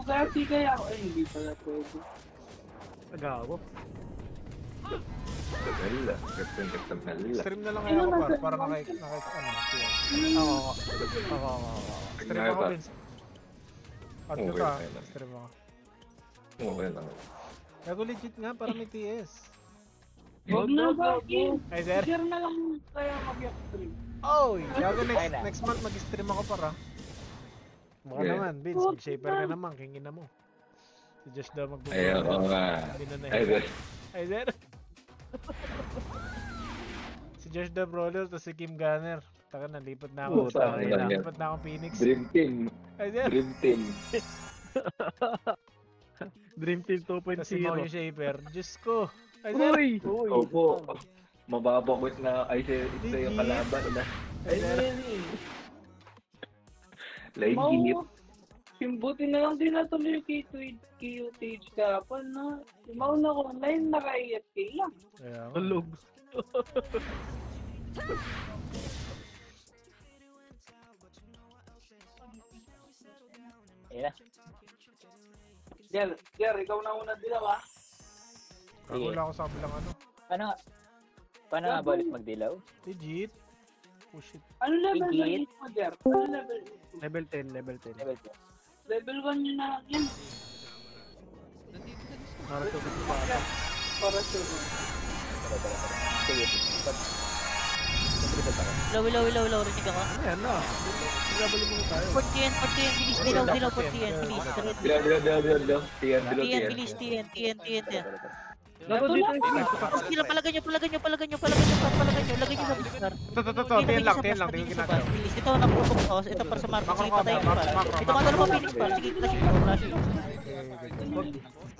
Bugatti kaya ako. Ay, hindi pala pwede. Nagawa. Gala. Gala. Stream na lang kaya ako para ano. Ako. Stream ako, Vince. Add ka pa. Stream ako. Okay lang. Gago legit nga para may TS. Huwag na Baki. Ay, sir. Share na lang kaya mag-stream. Oh, gago next month mag-stream ako para. Baka naman, Vince, mag-shaper ka naman, kingin na mo. Si Josh daw mag-bubuhay. Ayaw nga. Ay, sir. Si Josh daw brawler, tapos si Kim Gunner. Taka na, lipat na ako. Lipat na akong Phoenix. Dream Team. Ay, sir. Dream Team. Dream Team 2.0. Tapos si Mau yung shaper. Diyos ko. Ay, sir. Opo. Mababakot na ay ito yung kalaban na. Ay, sir. Laigit. Buti na lang din natuloy yung QTH kapal na. Mauna ko online, naka-AFK lang. Tulog. Ayan na. Jer, ikaw na una dilaw ah. Wala ako sa kabilang ano. Paano nga ba ulit magdilaw? Legit. Oh shit. Ano level na Legit? mo, Jer? Ano level? Level 10, level 10. Level 2. Level 1 yun na yan. Naratubig ko pa. Para sure. Sige. Ilaw, rinig ako. Ayan na. Pinabalik mo tayo. 40 bilis, dilaw, 40 bilis. Dilaw. Bilis, TN. Nato dito yung sila. Sila, palagan nyo, lagay nyo sa bistar. Ito, TN lang, tingin ginagawa. Bilis, ito napupok ko, ito para sa Marco, sige patayin mo pa. Ito matalo mo Phoenix pa, sige, flash.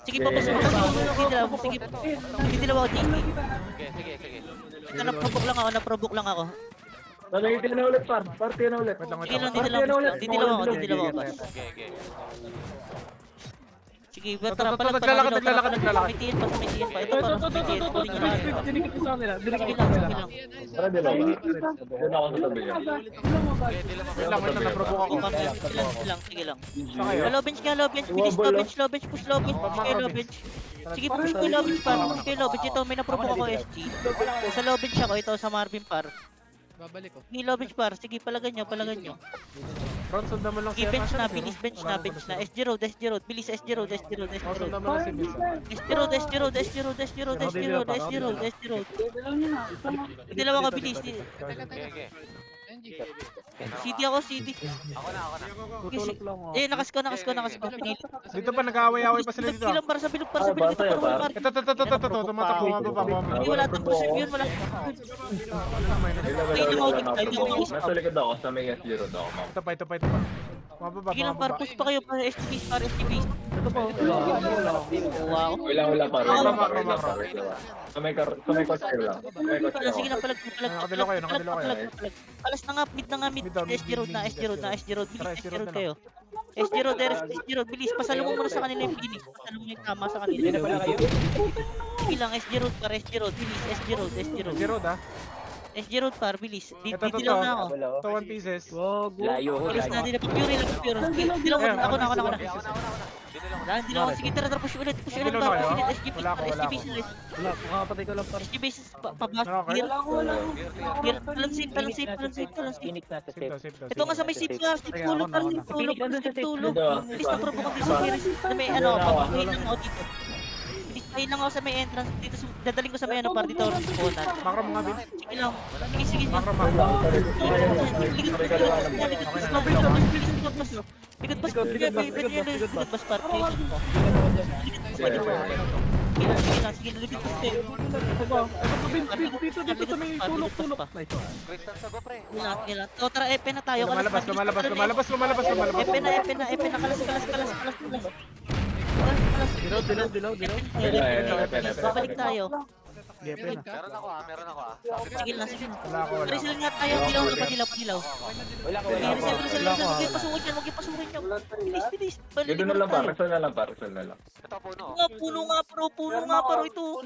Sige, papasok mo, sige dilaw ako, JP. Sige. Ito naprovoke lang ako. Nalagitin na ulit, Party na ulit. Sige lang, didilaw ako, boss. Okay. Sige, tara palag. May TN pa. Ito para sa TN. Dinikit ko sa kanila. Sige lang. Tara, dilaw. Doon ako sa tabi niya. Wait lang, naprovoke ako. Sige lang. Low bench, bilis, low bench, push low bench. Sige, push ko low bench par. Ito, may naprovoke ako SG. Sa low bench ako, ito sa Marvin par. Babalik ko. May low bench par, sige, palagan nyo. Bronze naman lang siya. Bench na, bilis, bench na. SG road, bilis, SG road. Bronze naman lang si Vince. SG road. Dilaw ako, bilis. Okay. CD ako. Ako na. Tutulog lang ako. Nakasko. Pinili. Dito pa nag-aaway-aaway pa sila dito. Bilang para sa bilog. Ito, tumatakbo nga ba? Hindi, wala itong push yun, wala. Nasa likod ako sa may SG road ako, ma'am. Ito pa. Mababa. Sige lang, para push pa kayo para SGB. Ito pa. Wow. Wala pa. Sa may coaster lang. Sige lang, palag. Nakabilo kayo. Alas na nga, mid. SG road na. Bilis, SG road kayo. SG road, bilis. Pasalungo mo na sa kanila yung Phoenix. Pasalungo yung tama sa kanila. Hindi na pala kayo. Sige lang, SG road, bilis. SG road ah. SG road par, bilis. Ito. Dilaw na ako. Ito, 1 pieces. Layo ko. Bilis na, pure. Dilaw ako na. Dilaw ako, sige, tara, push ulit par. SGB, Wala, makapatay ko lang para. SGB, pabas. Talang safe. Phoenix na sa safe. Ito nga sa may safe ka, tulog. Bilis na provoke ako dito sa Phoenix. May papahin lang ako dito. Ayun lang ako sa may entrance dito, dadaling ko sa may par dito sa kunan. Makro mga Vince. Sige lang. Sige. Makro. Likod pas par. Sige, likod pas. Dito sa may tulog. Kailan. So tara, EP na tayo. Lumalabas. EP na, kalas. Dilaw. Babalik tayo. Meron ako ah. Sige lang. Wala ako. Reset nga tayo, dilaw. Wala ko. Reset. Huwag yung pasukin nyo. Bilis. Dito na lang, Resol na lang. Ito puno. Puno nga paro ito.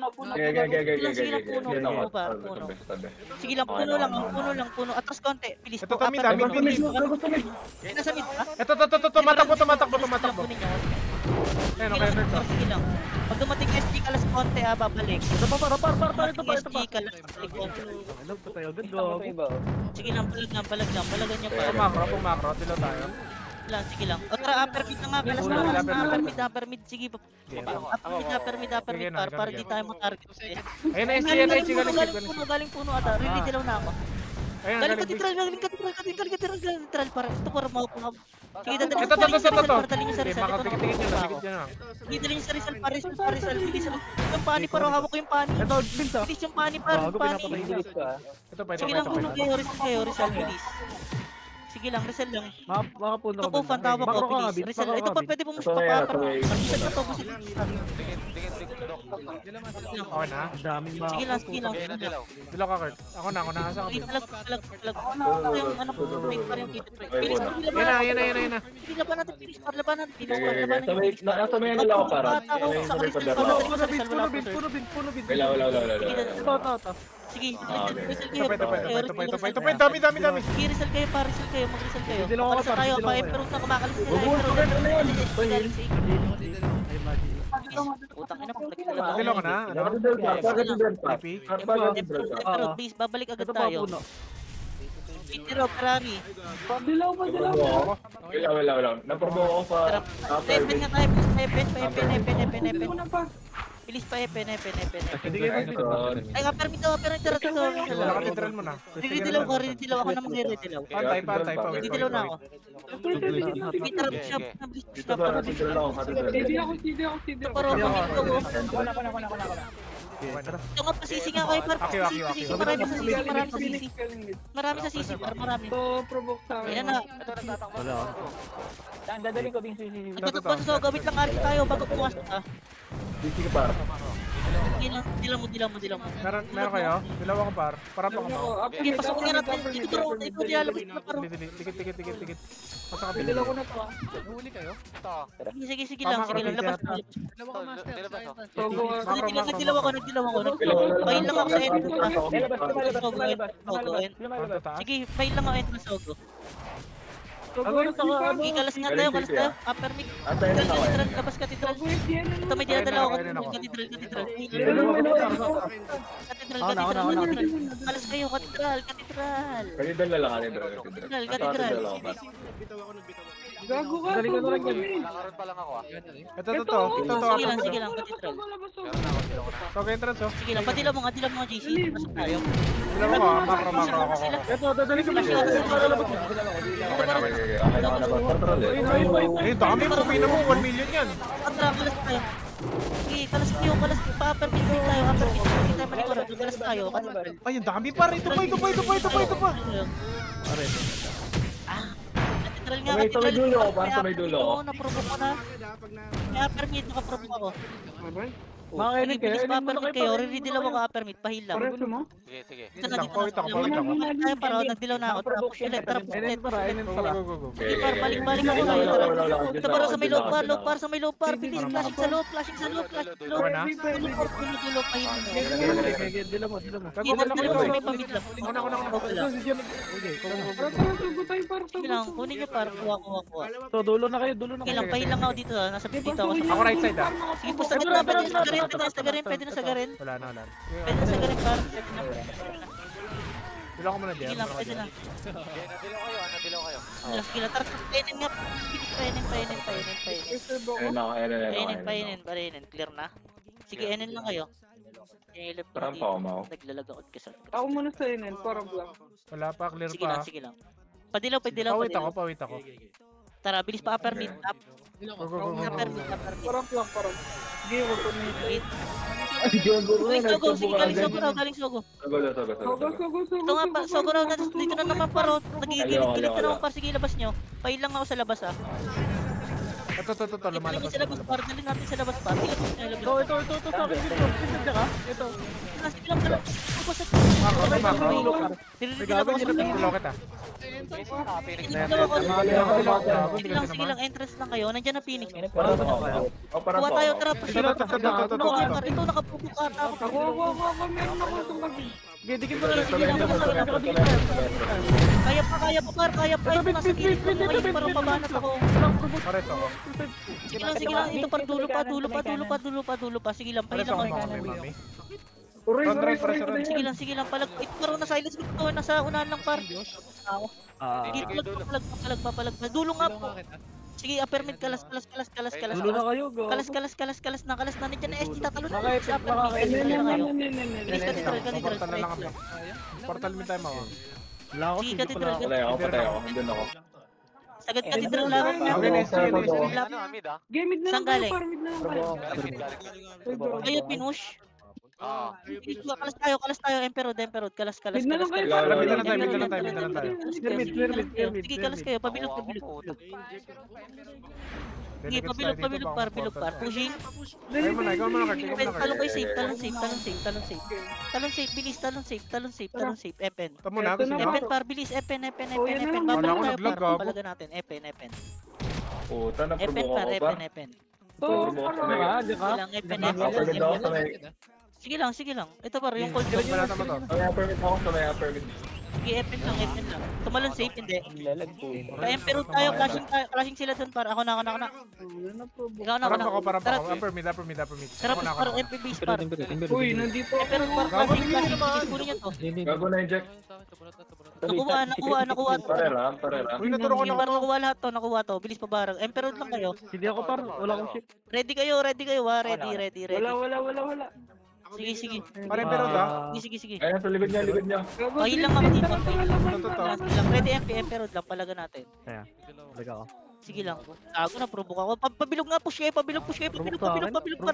Sige lang, puno lang. Atras konti. Bilis Ito po. kami, Apat. dami. Nasa mid ba? Ito, tumatakbo. Ayun, Sige okay, lang, nerd. sige lang. Pag dumating SG kalas konti babalik. Ito pa, ito pa. Dumating SG kalas konti. Ano, patay agad, Tama gago. tayo ba? Sige lang, balagan niyo pa. Pumakro, dilaw tayo. Sige lang. O tara, upper mid na nga, kalas na, upper mid, sige. Upper mid, Sige na, para sige. di tayo mag-target. Ayun na, SG, Galing puno ata, really dilaw na ako. Ayun, Galing katedral, para ito para maupo ako. Sige, dadalhin Ito. para dalhin niyo sa Okay, Rizal. baka tingin nyo lang. Sige, dalhin niyo sa Rizal, para Rizal, bilis. Yung pani, parang hawak ko yung pani. Ito, Vince ah. Bilis yung pani, para Gago, pinapatay pani. na. Bilis ka. Ito pa. Sige lang, puno kayo, Rizal, bilis. Sige lang, Rizal lang. Makapuno Ito po, fan tawag ko, bilis. Rizal, ito pa, pwede pumusok pa pa. Buset na to, buset na to. Okay na. Ang daming Sige lang, sige lang. Dilaw ka, Kurt. Ako na. Asa ka. Sige, talag. Ito yung ano ko, break pa rin dito. Bilis, Yan na. Sige, laban natin, bilis, laban natin. Nasa may ano lang ako para. Puno, Vince. Wala. Ito. Sige, Ito pa. Dami. Sige, Rizal kayo, Rizal kayo, mag-Rizal kayo. Hindi lang ako, Pagkasa tayo, hindi lang ako. pa-improve na kumakalas sila. Utang ina, pag nagkala Dilaw ka na. ako. Please, babalik agad Ito pa, tayo. puno. Peter Ferrari. Padilaw. Wala. Napromote ako pa. Epen nga tayo, please, Epen. Hindi ko na pa. Bilis pa, Epen. Hindi kayo mag-dito. Ay, permit daw, Wala ka, titran mo na. Ridilaw ako na mag-ridilaw. Pantay pa. Ridilaw na ako. Peter, shop na, bilis, Dito ba? Dito lang ako. CD ako. Pero, Wala. ito nga pasisi nga kayo, par. Pasisi, marami sa sisi. Marami sa sisi, par, marami. So, provoke sa akin. Ayan na. Wala. Dadaling ko din sisi. Nagkakon so, gawit lang alis tayo bago pumasok ka. Sige pa. Dilam mo. Meron kayo? Dilaw ako, par. Para pa ako. Sige, pasok nga natin. Ito bro, ito dialog na paro. Tikit. Pasok ka. Padilaw ko na to. Sige lang, labas na. Sogo. Nagdilaw ako. Pahin lang ako sa entrance. Sige, pahin lang ako entrance, Sogo. Sige, kalas na tayo. Upper mid. Labas katedral. Ito may dinadala ako. Katedral. Kalas kayo, katedral. Kanidal na lang. Katedral. Gago ka. Dali ko na lang yan. Nakaroon pa lang ako Ito. Sige lang, katedral. Tawag entrance, oh. Sige lang, padilaw mo nga, GC. Pasok tayo. Dilaw ako, makro ako. Ito, dadali ko. Okay na ba? Control eh. Dami po, pina mo. 1 million yan. Kalas tayo. Sige, kalas kayo. Pa-upper mid tayo. Malikuran. Kalas tayo. Ay, ang dami pa. Ito pa. Katedral nga, May tuloy dulo ako, parang tuloy dulo ako. Naprovoke ko na. May upper mid, nakaprovoke ako. Mga kainig kayo. Bilis pa upper mid kayo. Re-dilaw ako upper mid. Pahil lang. Pareso mo? Sige. Ito na, dito Pawit ako. tayo para nagdilaw na ako. Tara, Enen para. Go. sige par, balik ako tayo. Tara. Ito para sa may low par. Bilis, flashing sa low. Okay na? Dulo, pahil mo. Dila mo. Dito sa may pamid lang. Sugo tayo para Sige lang, kunin nyo par. Kuha. So, dulo na kayo. Sige lang, pahil lang ako dito. Nasa dito ako. Ako right side, ah. Sige po, sa gitna. Pwede na sa garin. Wala na. Pwede na sa garin par. Dilaw ko muna Sige dyan. lang, pwede na. Nadilaw kayo. Sige lang, tara. Painin nga. Bilis, painin. Painin. Clear na. Sige, enen lang kayo. Ilip ko Parang dito. paumaw. Naglalagaot ka sa... Ako muna sa inin, para blank. Wala pa, clear pa. Sige lang. Padilaw. Pawit ako. Tara, bilis pa upper mid. Go. Upper mid. Parang blank. Sige, wag ko na Ay, Jogo. Galing Sogo raw. Sogo. Ito nga pa, Sogo raw. Dito na naman paro. Nagigilid na naman par. Sige, labas nyo. Pail lang ako sa labas ah. Ito, Dali lumalabas. sa labas par. Dali natin sa labas par. Ilabas nyo, ilabas nyo. Ito. Sa akin dito. Sige ka. Ito. Sige lang. Focus at... Makro. Nililitin ako sa Dilaw kita. Sige lang, entrance lang kayo. Nandiyan na Phoenix. Parang Kuha tayo, tara. Ito. Ito, nakapupo ka. Ako, meron ako itong gabi. Sige, dikit mo na lang. Sige lang, Kaya pa, par. Kaya pa. Ito nasa gilid ko kayo. Parang mabanat ako. Pares ako. Sige lang. Ito par dulo pa. Sige lang, Pares pahilang ako ako. mga mami. Uray, Front uray, right, pares uray, ako. uray. Sige lang. Palag. Ito parang nasa silence ko. Nasa unahan lang par. Sige, palag. Dulo nga po. Sige, upper mid. Kalas. Dulo na kayo, go. Kalas na. Nandiyan na ST. Tatalo na. Makaka-FF, Sa upper mid. makaka-FF. Sige lang kayo. Bilis ka Hindi ditral. Portal na lang kami. Portal mi tayo mga. Wala ako, Sige, sige katedral. pala. Patay ako. Andun ako. Sagad katedral lang. Okay, next year. Ano, mid ah? Game mid na Saan lang kayo, galing? par mid na lang kayo. Kayo pinush. Kalas tayo, Emperor. Kalas. Mid na lang kayo, Wala, par wala, mid wala, na lang wala, kayo. wala, wala. Sige, kalas kayo. Pabilog. Sige, pabilog, par. Pushing. Ikaw muna, Kurt. Talong kayo safe. Talong safe, bilis. Talong safe. Epen. Ito muna, gusto mo? Epen, par, bilis. Epen. Oh, yan na lang. Wala ako Babalik tayo, nag-lag, par. gago. Palaga natin. Epen. Puta, Epen, naprovoke par. ako pa. Epen. To, Ah, di ka? Sige lang, Epen. Upper-mid ako sa may... Sige lang. Ito par, yung cold Wala naman to. Sa may upper-mid ako, sa may upper-mid. Sige, Epen lang. Tumalon safe, hindi. Pa-Emperor tayo, clashing sila dun par. Ako na. Ikaw na. Parang Tara, ako. Upper mid. sarap par, MP base par. uy, nandito ako. Emperor par, clashing. Bilis po niya to. Gago na yung Jack. Nakuha to. Pare lang. Uy, naturo ko Sige, na. par, nakuha to. Bilis pa barang. Emperor lang kayo. Hindi ako par, wala akong ship. Ready kayo ha. Ready. Wala. Sige. Parang pero da. Sige. Ayun, sa likod niya. Gago, Ayun lang ako dito. Totoo. Sige lang. Ready Emperor lang palaga natin. Kaya, balik ako. Sige lang. Ako na provoke ako. Pabilog nga push kayo. Pabilog par.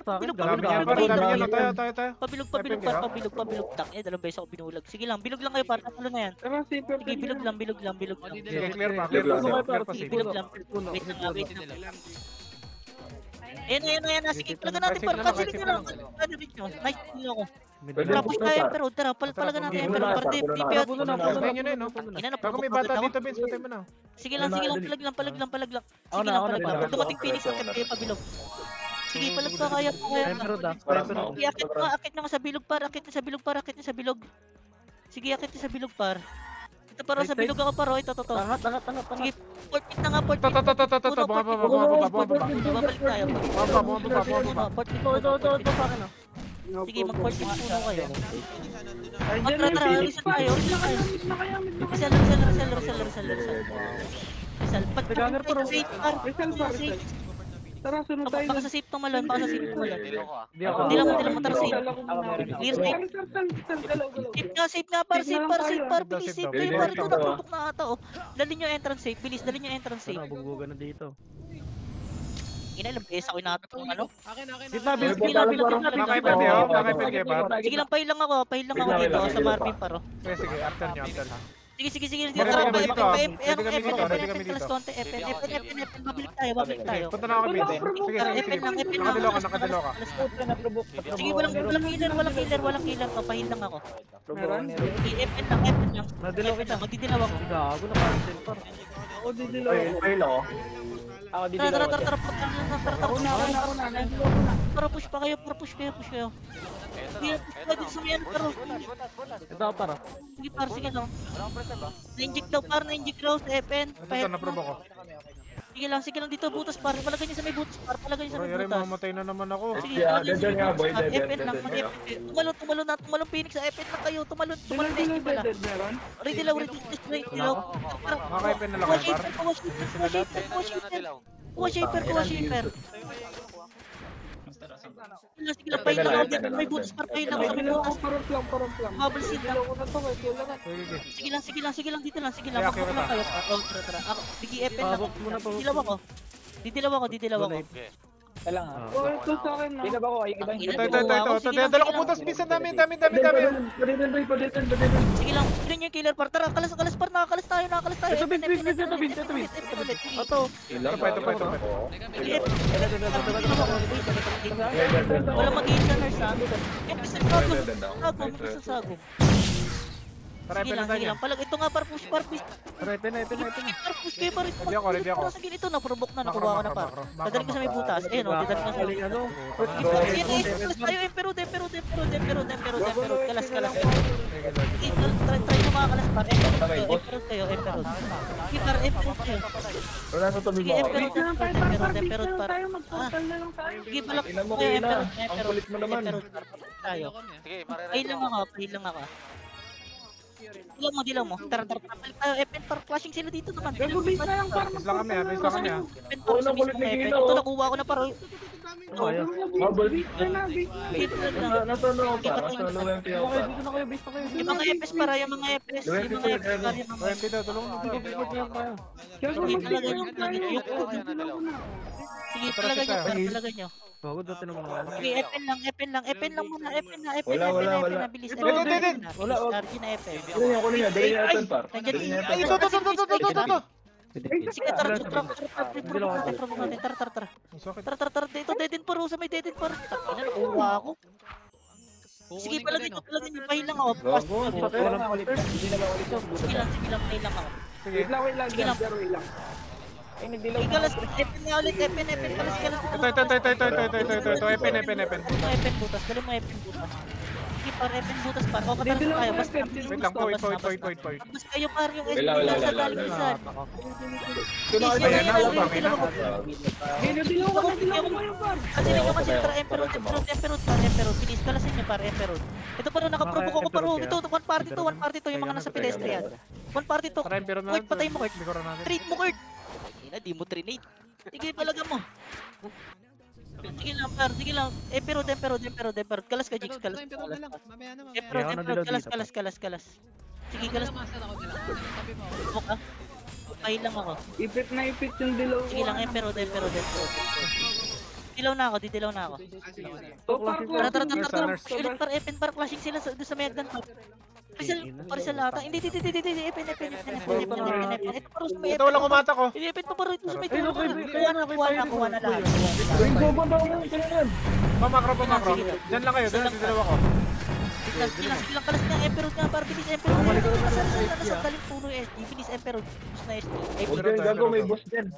Dami yan, parang dami yan. Tayo. Pabilog par. Tak, dalawang beses ako binulag. Sige lang, bilog lang kayo para tatalo na yan. Tara, safer. Sige, bilog lang. Sige, clear pa. Sige, bilog lang. Wait lang. Ayan. Sige, palaga natin para pasilin nyo lang. Nice, hindi ako. Tara, push tayo, pero tara, palaga natin. Pero parte, DP out. Ayun yun eh, no? Ina na, Bago may bata dito, Vince. Patay mo na. Sige lang, palag lang. Ako Sige na, lang, ako na, palag. palag. Dumating Phoenix at kayo pabilog. Sige, palag pa, kaya pa. Emperor da. Sige, akit na nga sa bilog par. Akit niya sa bilog. Sige, akit niya sa bilog par. Ito para sa bilog ako paro. Ito. Tangat. Sige, port na nga. Ito. Bumaba. Babalik tayo. Bumaba. Port Ito, sa akin ah. Sige, mag-port puno kayo. Andiyan na Tara, yung reset tayo. Rizal. Gunner pa rin. Safe par. Rizal. Tara, sunod tayo. Baka sa safe tumalon. Dilo ko ah. Hindi ako. Hindi lang tara safe. Dala ko muna. Clear safe. Galaw. Safe nga par. Bilis safe kayo par. Ito Safe naputok na ata oh. Dalhin nyo entrance safe. Bilis, dalhin nyo entrance safe. Bugbugan na dito. Ilang beses ako inaatong ano. Gitna, May gitna. Nakaipan kayo ba? Sige lang, pahil lang ako dito sa Marvin paro. Sige, after nyo. Sige. Ready kami dito. Ready kami dito. Babilik tayo. Punta na ako, Vince. Sige. Nakadilo ka. Sige, walang killer. Papahil lang ako. Meron? FN lang. Nadilaw kita. Magdidilaw ako. Gago na cancel par. Ako didilaw. Ayun ako. Tara. Ako na. Para push kayo. Sige, push kayo dito sa mayan paro. Ito ako para. Sige par, sige lang. Na-inject daw sa FN. Ito, naprobo ko. Sige lang dito butas par. Palagay niyo sa may butas par. Yari, mamatay na naman ako. Sige, Dead nga, boy. Dead. FN lang. Tumalon Phoenix sa FN lang kayo. Tumalon na SG pala. Meron? Ready lang. Makaipan na lang kayo, par. Kuha shaper. Sige lang, pahin lang ako. May butas par, pahin lang ako sa may Didilaw butas. ako, parang lang. Bubble seed lang. Didilaw ko na to, kailangan. Sige lang, dito lang. Kaya, Makuha lang kayo. Tara. Ako, bigi FN lang. Pabok muna, pabok. Didilaw ako. Oh, ito sa akin na. Ito. Dala ko putas, Vince. Dami. Sige lang, yun yung killer par. Tara, kalas par. Nakakalas tayo. Ito, Vince. Ito. Ilang Ito. Wala mag-i-insa nurse ha. Episode sagom. Tara, Sige ipin na lang, tayo sige niyan. lang. Palag, ito nga, parpush, parpush. Tara, ipin na. Parpush kayo, parpush. Ready ako, ready ako. Sa ganito, naprobok na, nakuha ko na par. Makro. Dadalhin ko sa may butas. Ayun, oh, dadalhin ko sa may ano? Ayan, kalas tayo, Emperor. Kalas. Sige, try mo mga kalas par. Emperor kayo. Sige, par, Emperor kayo. Wala sa tabi Sige, mo ako. Emperor par. tayo, mag-total na lang tayo. Sige, balak Ina mo, kayo, Kayla. Emperor. Ang kulit mo naman. Emperor par. Tayo. Sige, pare-ready Pahin lang ako. Dilaw mo. Tara. Palit tayo, Epen par. Flashing sila dito naman. Gago, base na lang para Base lang kami, base lang kami. Epen par, sa mismong Epen. Ito, nakuha ko na par. Habol. Base na. Dito lang. Nasolo ko pa. Nasolo yung piyaw pa. Dito na kayo, base na kayo. Yung mga Epes para, yung mga Epes para, yung mga Ready daw, tulungan mo. Sige, support niyo kayo. Sige, talaga nyo. Sige, talaga nyo. Bago dati naman ako. Sige, Epen lang muna. Epen Wala. na, bilis. Ito. Wala. Stargy na Epen. Kunin niya. Dali niya ito, par. Nandiyan Dali niya Ay, ito. ito. Sige, tara. Tara. Dito, deadin par. Sa may deadin par. Takina, nakuha ako. Sige, palagay nyo. Pahilang ako. Gago. Sige lang, pahilang ako. Wait lang, Sige lang. wait lang. Sige, kalas. Epen nga ulit. Epen. Kalas. Ito. Epin. Epen butas. Dali mo Epen butas. Sige, par Epen butas par. O, kataras na kayo. Basta. Wait lang, point. Basta kayo par yung SB Wala. nasa dalisan. Dilaw ko yung par. Kasi tara Emperor. Bilis, kalasin niyo par Emperor. Ito pa rin nakaprovoke ako par. Ito, one party to yung mga nasa pedestrian. One party to. Tara, pero na. Kurt, patay mo Kurt. Likuran natin. Treat mo Kurt. Di mo trinate. Sige, palaga mo. Sige lang. Emperor. Kalas ka, Jigs. Kalas. Emperor. Kalas. Sige, kalas. Okay. Pahin lang ako. Ipit na ipit yung dilaw ko. Sige lang, Emperor. Dilaw na ako. Tara. Ulit par, Epen par, clashing sila doon sa Medan. Parisal ata. Hindi. Epen. Ito paro sa may Ito, walang kumata ko. Epen pa paro ito sa may Ay, tulog. Kuha na lahat. Pamakro. Diyan lang kayo, dalawa ko. Sige lang, kalas na Emperor nga, para bilis Emperor. Nasa daling puno yung SG, bilis Emperor. Gusto na SG. Huwag dyan, gago. May boss dyan.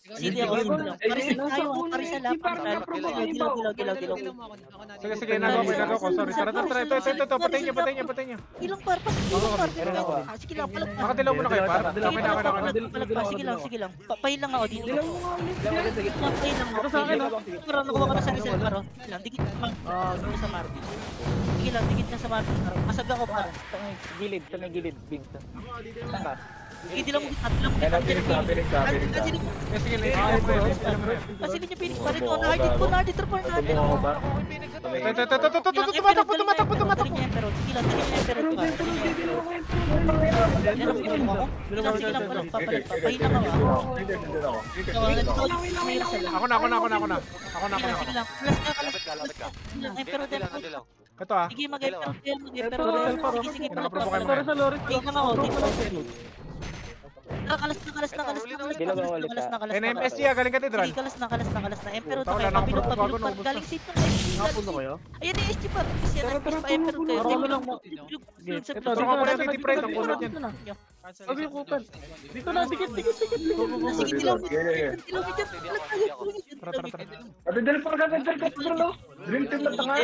Sige ako. Parisal lang. Dilaw. Sige, nagawa ko. Sorry. Tara. Ito. Patayin niyo. Ilang par. Sige lang, palag. Nakadilaw mo na kayo, par. Sige lang. Pahin lang ako dito. Dilaw mo nga ulit. Pahin lang ako. Ito sa akin, Pero nakuha ko na sa Rizal paro. Dikit naman. Sa Martin. Sige lang, dikit na sa Martin. Masag ako par. Gilid, sa may gilid, big. Sige, dilaw mo kita. Pinig ka. Sige, Kasi hindi niya finish pa rin. Na-hardit ko. Trapper natin. Tumo ko ba? Tumatakbo. Dali niya Emperor. Sige lang, Emperor. Sige lang, papalit pa. Pahin lang ako. Ako na. Sige lang. Kalas ka. Sige lang, Emperor. Ito ah. Sige, mag-Emperor. Sige, Pinaprovoke kayo palag. mga. Tingnan lang ako. Kalas na. NMSG galing Cathedral. Sige, kalas na. Emperor Puta, tayo. wala na Pabilog akong pa. naubos na. Galing safe ng SG. Nakapuno kayo? Ayan yung SG pa. Kasi yan, pa Emperor kayo. Ako lang mo. Ito, Ito ako na yung Pride ang kulot yan. Sabi yung kupal. Dito na, dikit. Sige, dilaw. Ate, dali pa ka. Dream team na tanga.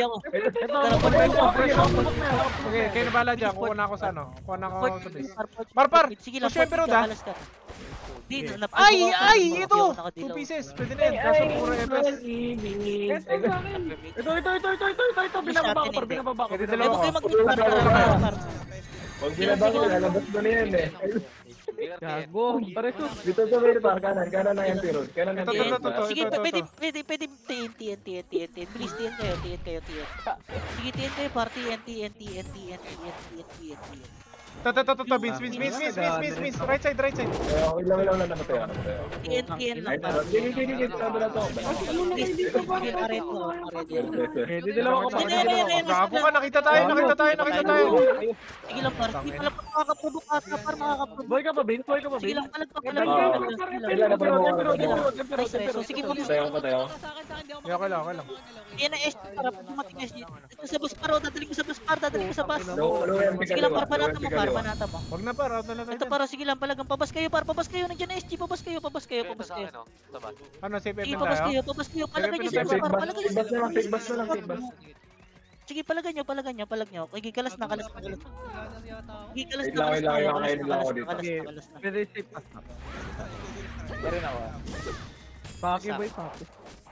Okay, kayo na bahala dyan. Kuha na ako sa ano. Kuha na ako sa base. Par! Sige lang, Push Emperor ah. Dito, Ay! Ito! 2 pieces. Pwede na yan. Kaso puro FS. Ito. Binababa ko. Pwede Ewan dalawa kayo ko. mag-par. Huwag ginagawa ko. Lalabas mo na yan eh. Gago. Pareso. Dito sa may par. Kanan na yan, pero. Kanan na Ito. Sige, pwede TN. Please, TN kayo. Sige, TN kayo, party, TN. Beans. Right side. Okay lang na namatay ako. TN lang, par. Gigigigit. Sabi na to. Pwede dalawa ko pa. Gago ka. Nakita tayo. Sige lang, par. Sige pala, makakaprovoke ka, par makakaprovoke. Boy ka pa, Vince? Boy ka pa, Sige Vince? lang, palag pa. Kailan na pa naman Nice, nice. So, sige, pulis. Patayo, patayo. Okay lang. Yan ang SG para dumating SG. Ito sa bus par, dadali ko sa bus par, dadali ko sa bus. Low MP Sige lang, par, panata mo, par, panata mo. Wag na par, out na lang tayo Ito dyan. para, sige lang, palagang pabas kayo, par, pabas kayo, nandiyan na SG, pabas kayo. Ano, safe Sige, FM pabas tayo? kayo, pabas kayo, palagay nyo Sige, sila, par, palagay nyo feedback na lang, sila. feedback na lang, feedback. Sige, palag nyo. Okay, kalas na. Sige, kalas na, Wait lang, kainin lang ako dito. kalas na. Very safe pass na. Pa rin ako. Paki, boy, paki.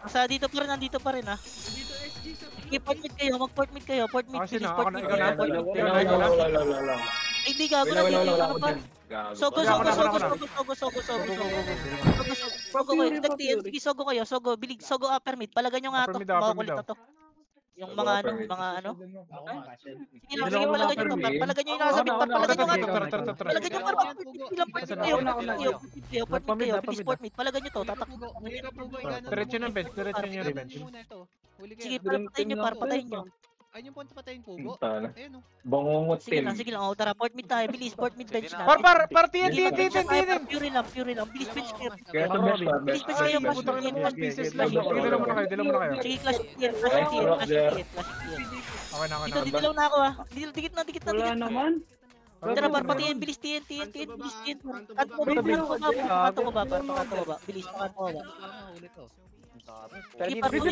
Sa dito pa rin ah. Sige, port mid kayo, mag-port mid kayo, port mid, Ako please, sino? port Ako mid na, kayo, ikaw na? port mid. Wala. Ay, hindi gago na, Wala dito ako pa. dyan. Gago. Sogo. Sige, sogo kayo. Sogo upper mid. Palagan nyo nga to. Upper mid daw, upper mid Makukulit na to. Yung mga Upper mid. Sige lang, sige, palagan nyo to. Palagan nyo yung nasa mid. Palagan nyo nga to. Palagan nyo par. Port mid kayo. Bilis port mid. Palagan nyo to. Tatak. Diretso ng bench, diretso nyo revenge. Sige, patayin nyo. Ayun yung punta patayin pugo. Tala. Ayun oh. Bangungutin. Sige lang. O, tara, port mid tayo. Bilis, port mid bench na. Par, TN. Pure lang. Bilis bench kayo. Kaya sa bench pa, Bilis bench kayo. Putang ina mo, pieces lang. Dila muna kayo. Sige, clash TN. Okay na. Dito, dilaw na ako ah. Dikit na. Wala naman. Tara, par, patiin, bilis, TN. Bilis, TN. Kanto ko ba? Bilis, pakanto ko ba? Sige, par, Sige,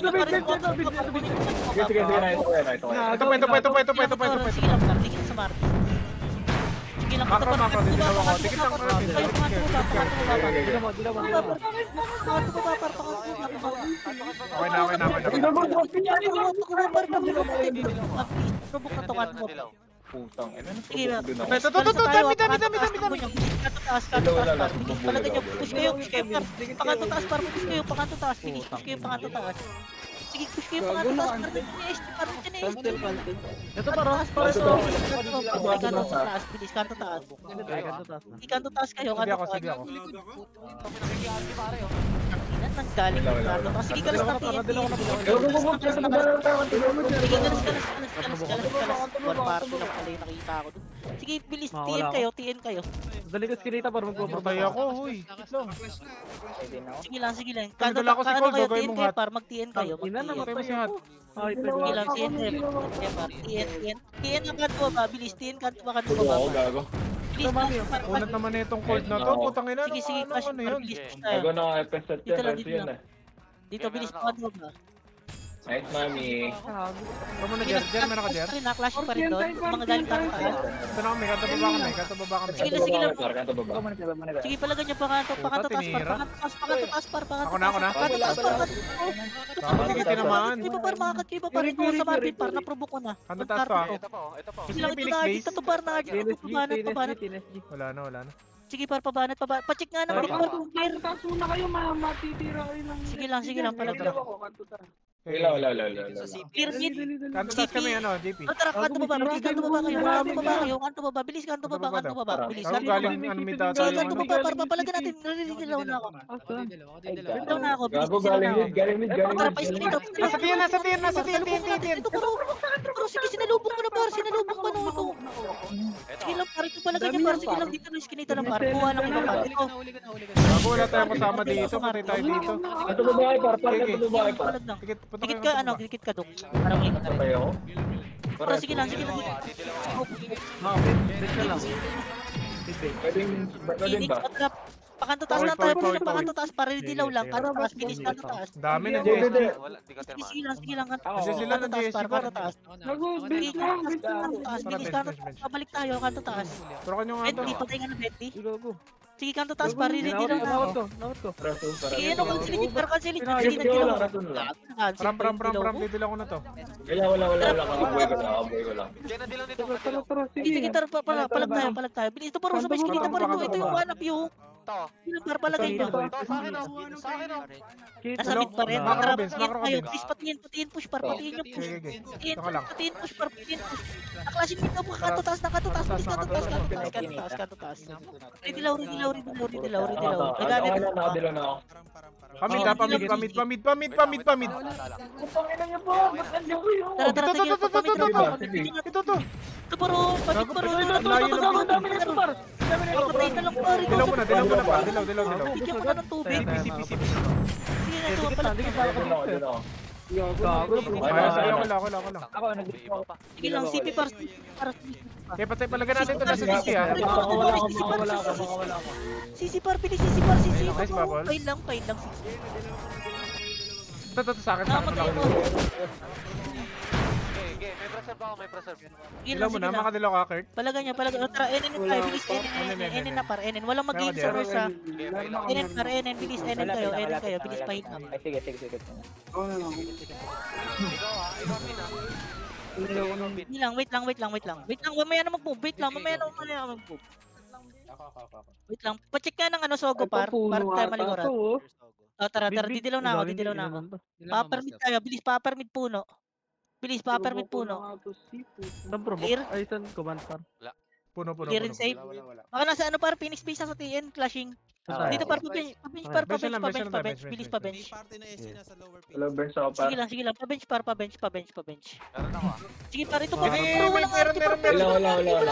na ito. Ito pa. Sige lang, par, dikit sa Marty. Sige lang, Macro, dito lang ako. Dikit lang. Okay na. Putang. Sige na. Ito, dami. Palagay nyo, push kayo, par. Pakanto taas, par, push kayo, pakanto taas. Bilis, push kayo, pakanto taas. Sige, push kayo, pakanto taas, par. Nandiyan na SG. Ito pa, Ross. Kanto taas, bilis, kanto taas. Kanto taas kayo, Sige kanto ako. taas. Nang galing yung kanto taas. Sige, kalas na TNT. Sige, kalas. One party lang pala yung nakita ko dun. Sige, bilis, TN kayo. Dali ko skinita para Patay ako, huy. Sige lang. Dala ko si Cold, kayo, gagawin TN mong kayo, hat. par, mag-TN kayo. Ina na, Patay mo si Hat. Sige lang, TN kayo, par. TN ang kanto ba? Bilis, TN kanto ba, kanto ba? Gago. Bilis, par. Unat naman na itong cold na to. Putang ina. Sige, clash, Ano par, yun? bilis, push tayo. Gago na FS at Dito lang, yan. dito lang. Dito, bilis, kanto ba? Nice, mami. Tama na, Jer. Jer, meron ka, Jer? Clash pa rin doon. Mga galing kanto taas. Ito na kami, kanta baba kami. Sige lang. Kanto baba. Sige, palagan nyo, pakanto taas, par. tinira. Pakanto Ako na. Pakanto taas, par. Bakit tinamaan? Di ba par, makakagay ba par? Ito sa Martin, par, naprovoke ko na. Kanta taas pa. Sige lang, ito na, dito to par na. Pabanat. Wala na. Sige par, pabanat. Pacheck nga naman. Taas muna kayo, matitira kayo ng... Sige lang, palag lang. Wala. Clear mid. Kanta taas kami, JP. Tara, kanto baba, bilis, kanto baba kayo. Bilis, kanto baba. Bilis, Ako galing, may data Sige, yung kanto ano. baba, par, papalagan natin. Nalililaw na ako. Nalililaw na ako, bilis, Gago, galing mid. Tara, pa screen up. Nasa tiyan. Ito pero sige, sinalubong ko na par, sinalubong ko na ito. Sige lang par, ito pala ganyan par, sige lang dito na iskinita lang par, kuha lang iba par. Ito, Bago wala tayong kasama dito. Patay tayo dito. Ito babae, par. Ito babae, par. palag lang. Tikit, punta Dikit kayo, ka, punta. dikit ka dok. Para may ikot na rin. Patay ako. Pero sige lang. Pwedeng ba? Pakanto taas lang tayo, pakanto taas para dilaw lang, kanto taas, bilis, kanto taas. Dami na, Hindi, JS. Sige lang, kanto Kasi sila kanto ng taas JSC par, par. kanto taas. Bench lang. Kanto taas, bilis, kanto taas, pabalik tayo, kanto taas. Pero kanyo nga to. Bentley, patay nga na Bentley. Go. Sige, kanto taas para dilaw na. Nawat ko. Sige, ano, cancel it, Sige, sige, wala. Rason lang. Ram, didila ko na to. Wala. Kakaboy ko lang. Sige, tara, palag tayo. Bilis, ito parang sa may skinita pa rin to. Ito yung one up yung. Sige, para palagay nyo. Nasa mid pa rin. Tara, patingin kayo. Please, patingin push par. Patingin nyo push. Patingin push par. Naklasin nyo ito. Kanto taas. Dilaw. Nagana. Nakadilo na ako. Pamid ha, pamid. Putang ina niyo po, ba't nandiyan kayo? Tara, tigil pa pamit. Ito. Ito paro, pamit paro. Ang dami nito, par. Patay na lang pare. Dilaw muna pa. Dilaw. Bigyan mo na ng tubig. CP. Sige na, ito pala. Ako lang. Ako, nag-gusto ako. Sige lang, CP para. Kaya patay palaga natin ito nasa CC ha. Makawala ako. CC par, bilis CC par. Nice, Bubble. Pain lang, CC. Ito, sa akin. Namatay ko. Okay, may preserve ako, may preserve. Sige Dilaw lang, mo sige na, lang. makadilaw ka, Kurt. Palaga niya. Tara, NN tayo, bilis NN na par, NN. Walang mag-game server sa NN par, NN, bilis NN kayo, bilis pahin na. Ay, sige. Ako na lang. Ikaw, Mina. Hindi lang, wait lang. Mamaya na mag-move, wait lang. Mag-move. Wait lang, pacheck ka ng Sogo par, para tayo maliguran. Tara, didilaw na ako. Papermit tayo, bilis, papermit puno. Clear? Puno. Clear and safe. Baka nasa par, finish space na sa TN, clashing. Dito par, pabench, bilis pa bench. Party na SC nasa lower page. Hello, Burns ako pa. Sige lang, pabench par. Meron ako. Sige par, ito pa. Meron.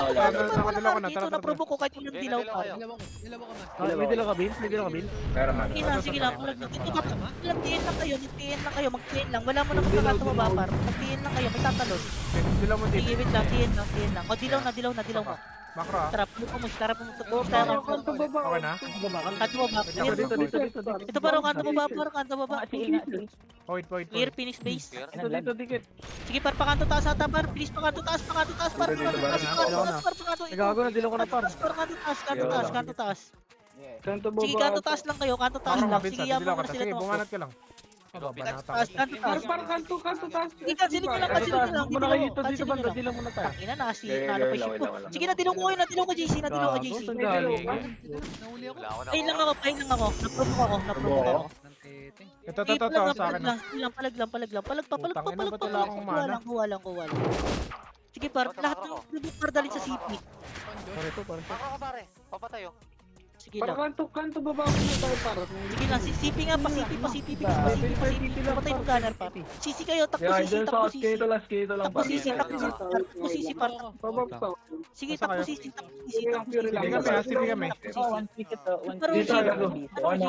Nakadilaw ko na. Ito na-provoke ko kahit walang dilaw pa. Dilaw ka ba? Meron man. Sige lang. Ito ka, TN lang kayo, mag-TN lang. Wala mo na magkakatumaba par. Mag-TN lang kayo, may tatalon. Dilaw mo Sige, din. wait lang, TN lang. O, dilaw na mo. Makro ha. Tara, pumus. Okay na. Kanto baba. Ito parang kanto baba. Point. Clear, finish base. Clear. Sige par, pakanto taas ata par. Please, pakanto taas par. Gago na, dilaw ko na par. Kanto taas. Kanto Sige, baba. kanto taas lang kayo, kanto taas Makro lang. mabit Sige, ha. yaman Dilaw mo ka na ta. sila Sige, to. bumanat ka lang. Kanto taas. Kanto taas. Sige, kansilin nyo lang. Muna kayo dito banda, dilaw muna tayo. Ina na kasi, Okay, nalo pa wala, ship ko. wala. Sige, nadilong ko JC. Saan galing? Nahuli ako. Wala ako na. Pahin lang ako. Naprovoke ako. Ito, sa akin na. Palag pa. Putang ina, ba't wala akong mana? Kuha lang. Sige par, lahat ng reboot par dalhin sa CP. Parito. Ako ka pare. Papatayo. Sige lang. Kanto baba ko na tayo para. Sige lang, si CP nga pa, CP. Patay ng gunner pa. CC kayo, takbo Yeah, CC, dyan sa takbo CC. skate lang. Takbo CC, takbo CC par. Babagsak. Sige, takbo CC. Sige kami. One ticket. Pero Dito sige, ako. Ako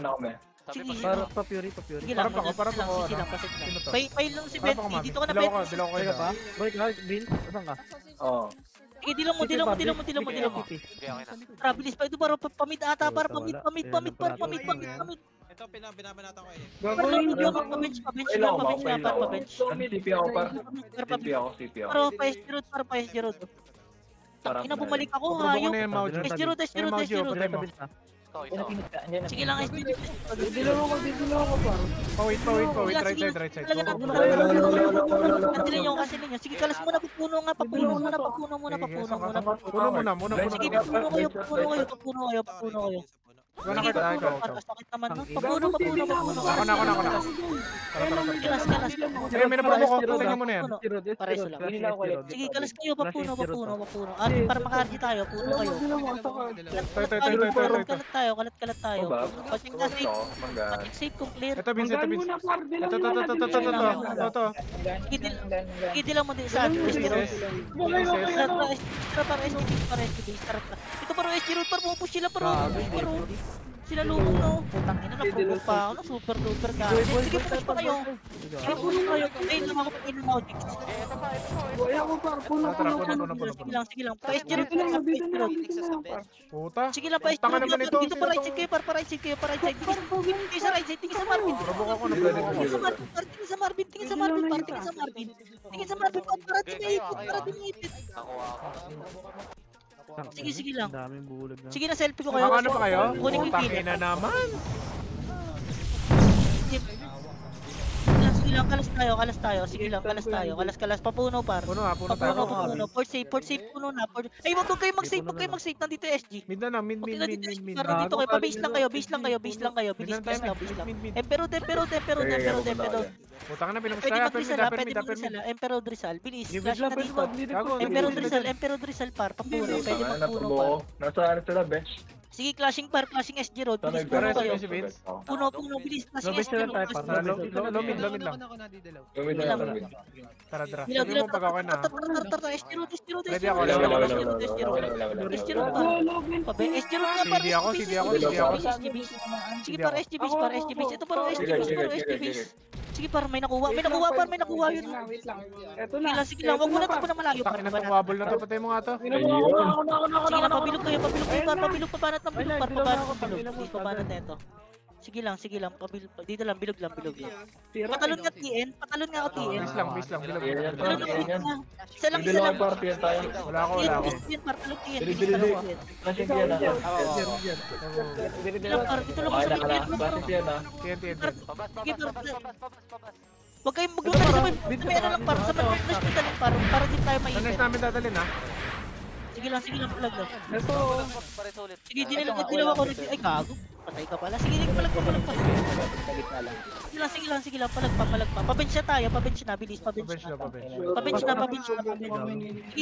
na kami. sige. Para pa Fury. Sige lang, Para pa ako, CC lang, pasit lang. Sino to? Pay lang si Para Ben, pa kumami. dito ka na Dilaw Ben. ko Teka kayo. pa. Boy, Bill, saan ka? Oo. Sige, dilaw mo. Okay, okay na. Tara, bilis pa ito para pamid ata, para pamid. Ito, binabanatan ko eh. Gagawin Hindi ako pa-bench pa-bench. CP ako pa. CP ako. Pero pa-S Gerald. Ina, bumalik ako ha. Provoke ko na yan, Maujo. S Gerald. Patay mo. Ito. Sige lang, Didilaw ako par. Wait. Right side. Kantilin nyo. Sige, kalas muna, papuno muna. Puno muna. Sige, papuno kayo. Wala Sige, kita. Ikaw. sakit naman. Papuno. Ako na. Kalas. May naprovoke ko. Tingnan mo na yan. Pareso lang. Sige, kalas kayo, papuno. Para makahardi tayo, puno kayo. Kalat tayo. Pag safe complete. Ito, Vince. Muna par. Ito. Sige, dilang mo din sa atin. Ito paro SG Road, paro pupush sila, paro. Sila lumong no. Putang ina, na-provoke pa ako, no? Super duper ka. Sige, push pa kayo. Sige, push kayo. Pain lang ako. Buhay ako par. Puno. Sige lang. Pa-SG Road lang, pa-SG Road. Puta. Sige lang, pa-SG Tanga Road naman lang. ito. Dito pa right side kayo, para right side. Tingin sa right side, tingin sa Marvin. Provoke ako. Tingin sa Marvin, para dinipit. Sige lang. Daming bulag na. Sige na, selfie ko kayo. Ano pa kayo? Kunin ko yung Putang kill. ina naman. Kalas tayo. Sige lang, kalas tayo. Kalas, papuno par. Puno tayo. Papuno. Port safe puno na. Ay, wag kayo mag-save, Nandito yung SG. Mid na. Mid. Parang dito kayo, pa-base lang kayo. Bilis lang. Bilis lang. Emperor. Putang na, Pwede pinag-start. mag-Rizal, Emperor Rizal. Bilis, flash na dito. Emperor Rizal, par. Papuno. Pwede magpuno par. Nasa sila bench. Sige, clashing par, clashing SG road. Tanay, Bilis puno pero kayo. si Vince. Puno, bilis. Clashing Lobis SG na lang road. tayo, clashing para. road. Lamid lang. Ako nadidalaw. Gawin na lang. Tara. Dilaw, Sabi mo pag ako na. Tara, SG road, SG road, Ready SG ako, road, ready ako. SG road, SG road. SG road par. Pabe, SG road nga par. CD ako. SGBs. Sige par, SGBs. Ito par, SGBs. Sige par, may nakuha yun. Wait lang. Eto na. Sige lang, wag mo na takbo na malayo par. Takin na itong wobble na to. Patay mo nga to. Sige na, pabilog kayo par, pabilog pabanat ng bilog par, pabanat ng bilog. Please, pabanat na ito. Sige lang, pabilog. Dito lang, bilog lang. Patalon nga TN, ako TN. Base lang. Bilog. Patalon nga TN na. Isa lang. Party yan tayo. Wala ako. TN par, talon TN. Dili. Flashing yan ah. Dito lang par, dito lang ako sa TN. Flashing yan ah. TNT. Sige par, wag kayong magluto sa may ano lang par, sa may flash nito lang par, para di tayo Next maipit. namin dadalhin ha. Sige lang, palag lang. Ito. Pares ulit. Sige, dilaw ako rin. Ay, gago. Patay ka pala. Sige, palag pa. Sige lang, palag pa. Pabench na tayo, bilis, pabench na. Sige,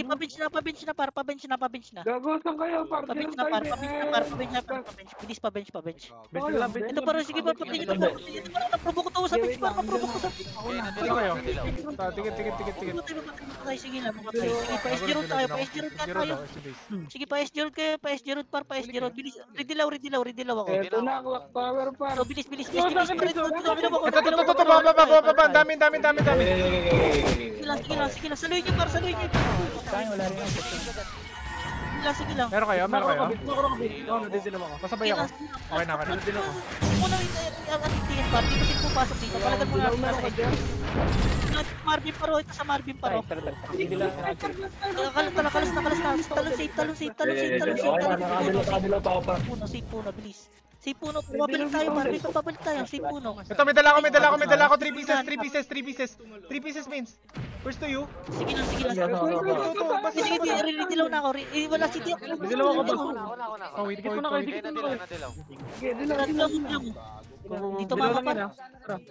pabench na. Gago, saan kayo? Pabench na par. Bilis, pabench. Ito para, sige par, patingin ito par. Naprovoke ko to sa bench par, naprovoke ko sa bench. Ano kayo? Tikit. Sige lang, makapay. Sige, pa-SG road tayo. Sige, pa-SG road kayo, pa-SG road par, pa-SG road. Bilis, ridilaw ako. Eto na, clock tower pa. So, bilis. Bilaw ako. Ito, baba. Ang dami. Sige lang. Saluhin niyo par. Sige lang. Meron kayo? Nadidinaw ako. Masabay ako. Okay na. Muna rin tingin par. Di kasi pupasok dito. Palagan mo Dilaw na natin. ako dyan. Marvin Paro, ito sa Marvin Paro. Kalas na. Talon safe. Nakadilaw pa ako pa. Safe puno, bilis. Safe puno, babalik tayo, Marvin. Babalik tayo, safe puno. Ito, may dala ako. 3 pieces means. First to you. Sige lang. Sige, dilaw na ako. Wala si Tia. Dilaw ako ba? Oh, wait. Nadilaw. Dilaw mo. Dito mama pa.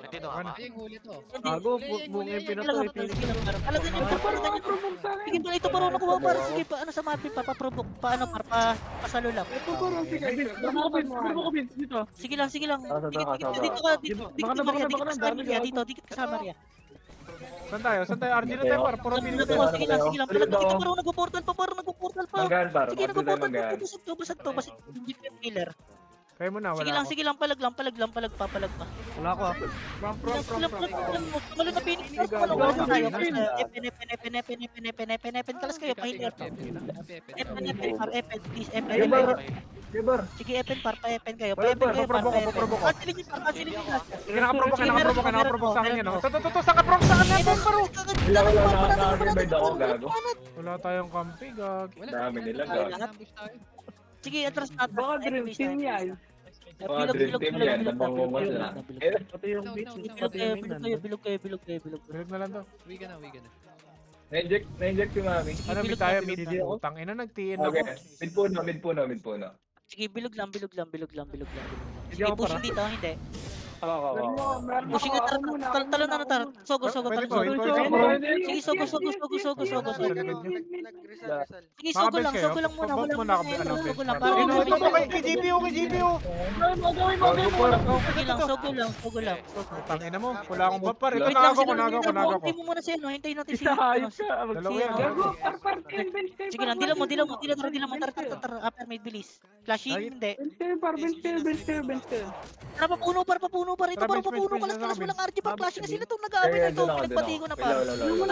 Dito ama. Ay, yung huli to. Gago, buong yung pinotoy. Alagan niyo, sige pa, ito paro nakuha para sige pa, ano sa Marvin pa, pa-provoke, paano par, pasalo lang. Ito pa rin, sige. Dito. Sige lang. Dikit ka sa Maria. Saan tayo? RG na tayo par. Puro pinis tayo. Sige lang. Ito paro nagpo-portal pa. Magaan para. Sige, nagpo-portal pa. Basag to. Hindi ko yung killer. Kaya mo na, wala ako. Sige lang, palag pa. Wala ako ha. Malo na Phoenix. Malo tayo. Epen. Kalas kayo, pahilir. Epen, par, please, Gebar. Sige, Epen kayo. Paprovoke. Cancel niyo. Sige, nakaprovoke sa akin yan. Ito, saan ka provoke sa akin yan, paro? Nakakabay ako gago. Wala tayong kampi, gag. Dami nila gago. Ambush tayo. Sige, atras natin. Baka dream team yan. Mga dream team yan. Nabangungas na. Pati yung beach. Bilog kayo. Bilog na lang to. Uwi ka na. Na-inject si Mami. Ano, mid tayo, mid. Utang ina, nag-TN ako. Okay. Mid puno. Sige, bilog lang. Hindi Sige, ako para. pushing dito, hindi. Oo. Pushing na talon na tar. Sogo. Pwede po, Sige, sogo. Sige, sogo lang muna. Pabot muna ako, ano, Sogo lang. Ito, kay GPO. Sige lang, sogo lang. Utang ina mo, wala akong bot par. Ito, Wait lang, naga ko. Hintayin mo muna siya, no? Hintayin natin siya. Ayos ka. Dalawa yan. Gago, par. Bench kayo. Sige lang, dila mo. Tar. Upper mid, bilis. Flashing, hindi. Bench kayo. Tara, papuno par. Ito par, papuno. Kalas mo lang RG par. Flashing na sila itong nag-aaway na ito. Pinagpati ko na par. Dito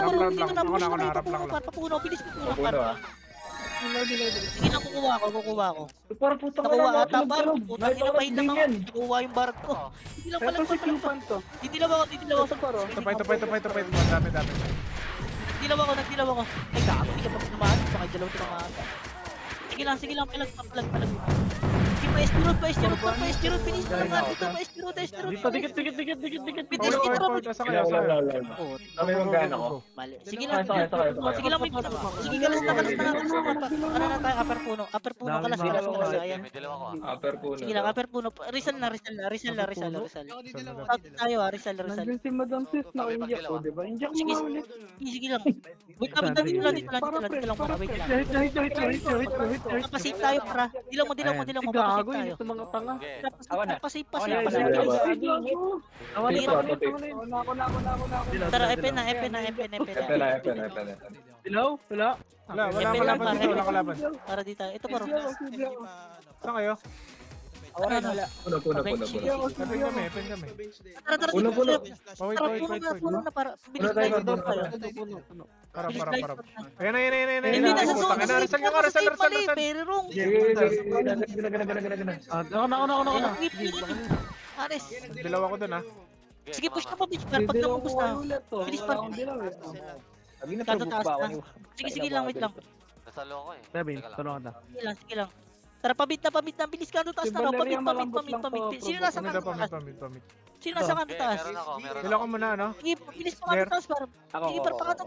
na, push mo na ito. Papuno, bilis papuno par. Sige lang, kukuha ako. Para puta ka Nakuha lang. ata par. Putang ina, pahit na mga. Nakuha yung bark ko. Hindi lang pala. Ito si Cupan to. Didilaw ako. Ito paro. Ito pa. Dami. Nagdilaw ako. Ay, gago, hindi ka pa tinamaan. Baka dalaw tinamaan. Sige lang, palag. Sige pa, Pa-estirot, bilis mo nga dito, pa-estirot. Dito, dikit. Bilis, Forward, dito, forward. Asa kayo? Oh, Kami manggana ko. mali. Sige lang, Sakay. sige lang, wait lang. Sige, kalas na. Ano na tayo, upper puno, kalas. Ayan. May dalawa ko Upper puno. Sige lang, upper puno. Rizal na. Ako di dalawa. Stop tayo Rizal. Nandiyan si Madam Sis na inject ko, di ba? Inject mo nga ulit. Sige lang. Wait lang, dito lang para, wait lang. Napasave tayo para. Dilaw mo, papasave tayo. Ito mga tanga. Pasave. Ako Tara, epen na. Dilaw? Wala. Wala kalaban. Para dito tayo. Ito paro. Saan kayo? Puno. Epen kami. Tara, Puno. Wait. puno na para. Bilis Puno tayo, tayo puno tayo. Para. Bilis Ayan. Hindi na sa zone. Rizal nyo nga, Rizal. Mali, pero wrong. Gana. Ako na. Ares. Dilaw ako dun, ha? Sige, push na pa, bitch. Pag napupus na. Bilis pa. Kanto taas na. Sige lang, wait lang. Nasalo ako eh. Devin, Teka lang. tulungan ta. Sige lang. Tara, pabit na. Bilis kanto taas na. Pabit. Sino nasa kanto taas? Pamit. Sino nasa kanto taas? Meron Dilaw ako. ko muna, ano? Sige, bilis pa kanto taas, par. Sige, par, kanto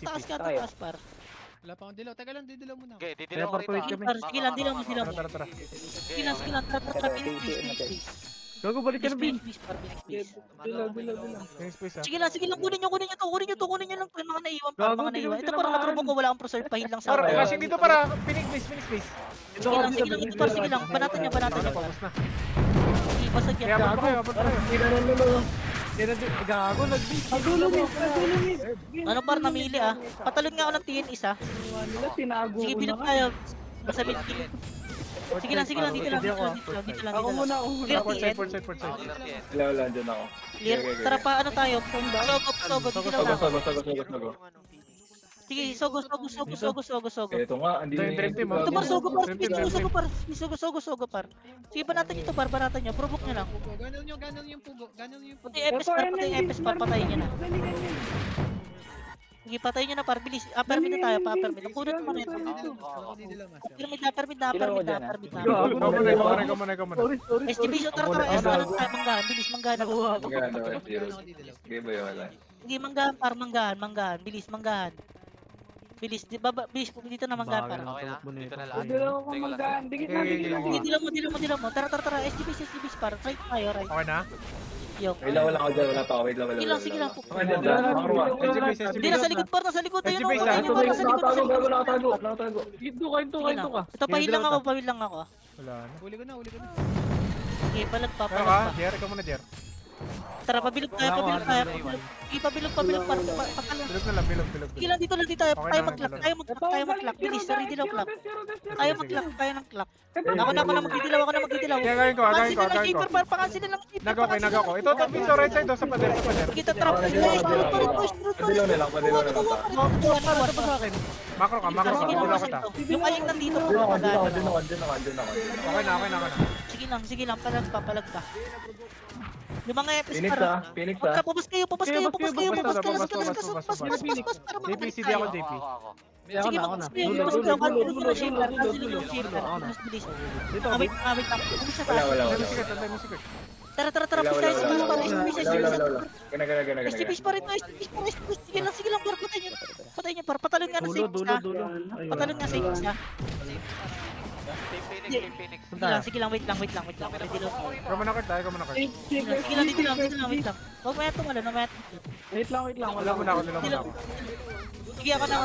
taas, par. Wala pa akong dilaw. Teka lang, didilaw muna. Okay, didilaw ko Teleport rito. kami. Par, sige lang, dilaw mo. Tara. Sige lang, tara, please. Gago, balik ka na, Bin. Please, par, please. Yung space, ha? Sige lang, kunin nyo to, kunin nyo lang to, yung mga naiwan, par, Gago, mga naiwan. hindi Ito ko parang tinamaan. na-provoke ko, wala akong preserve, pahil lang sa Para, akin. flashing dito para. Phoenix base. Sige lang, ito par, sige lang, banatan niya, Tapos na. Sige, basag yan. Kaya abot tayo. Gago, nag-beat. Ano par, namili ah. Patalon nga ako ng TN isa. Tinago Sige, ko bilog na. tayo. Basta bilog. Sige lang, dito lang. Ako muna. Clear Port TN. side. Ako clear TN. Wala, dyan ako. Clear. Tara pa, ano tayo? Sogo. Sige lang na. Sogo. Sige, sogo. Ito nga, hindi Ito yung dream team, Ito par, sogo par. Dream team. Sogo par. Sige, banatan nyo to par, banatan nyo. Provoke nyo lang. Ganun yung pugo. Pati FS par, patayin nyo na. Sige, patayin nyo na par, bilis. Upper mid na tayo, upper mid. Kunot mo na ito. Ako di dilaw, mas. Upper mid na. Ikaw muna. STB, so tara, STB tayo, manggahan, bilis, manggahan ako. Maganda, Ako di dilaw. Sige ba yun, wala. Sige, manggahan, bilis, manggahan. Bilis, dito na manggahan par. Okay na? Dito na lang. Dito ako magaan. Dikit na. Sige, dilaw mo. Tara, STB par, right tayo, right. Okay na? Yung. Wait lang ako dyan, wala pa ako. Wait lang. Sige lang. SGB. Hindi, nasa likod par, nasa likod. Ayun, SGB, ayun, par, nasa likod. Nakatago. Hinto ka. Ito, pahil lang ako. Wala na. Huli ko na. Sige, palag pa. Pero ka, Jer, ikaw muna, Jer. Tara, pabilog tayo. Sige, pabilog par, patalon. Bilog. Sige lang, dito tayo. Okay Tayo na, mag-clock. Bilis, sorry, dilaw clock. Tayo ng clock. Ako na magdidilaw. Kaya gawin ko. Shaper par, pakansila lang. Nagaw ko. Ito, Vince, right side, sa pader. Kita trap. Push. Padilaw na lang. Makro ka. Wala ko ta. Yung ayang nandito. Dyan ako. Okay na. Sige lang, palag pa. Yung mga FS Phoenix para. Phoenix Pupas kayo. JP, CD ako, JP. Ako. Sige, pupas kayo. Bilis. Wait lang. Bilis na tayo. Wala. Tara, push tayo sa para. STP pa rin to. Sige lang, par. Patayin nyo, par. Patalon nga na sa isa. Patalon nga sa isa. Team Phoenix. Sige lang, wait lang. Ikaw muna, Kurt. Sige lang, dito lang, wait lang. Huwag mo yatong wala. Wait lang. Wala muna ako. Sige, ako na.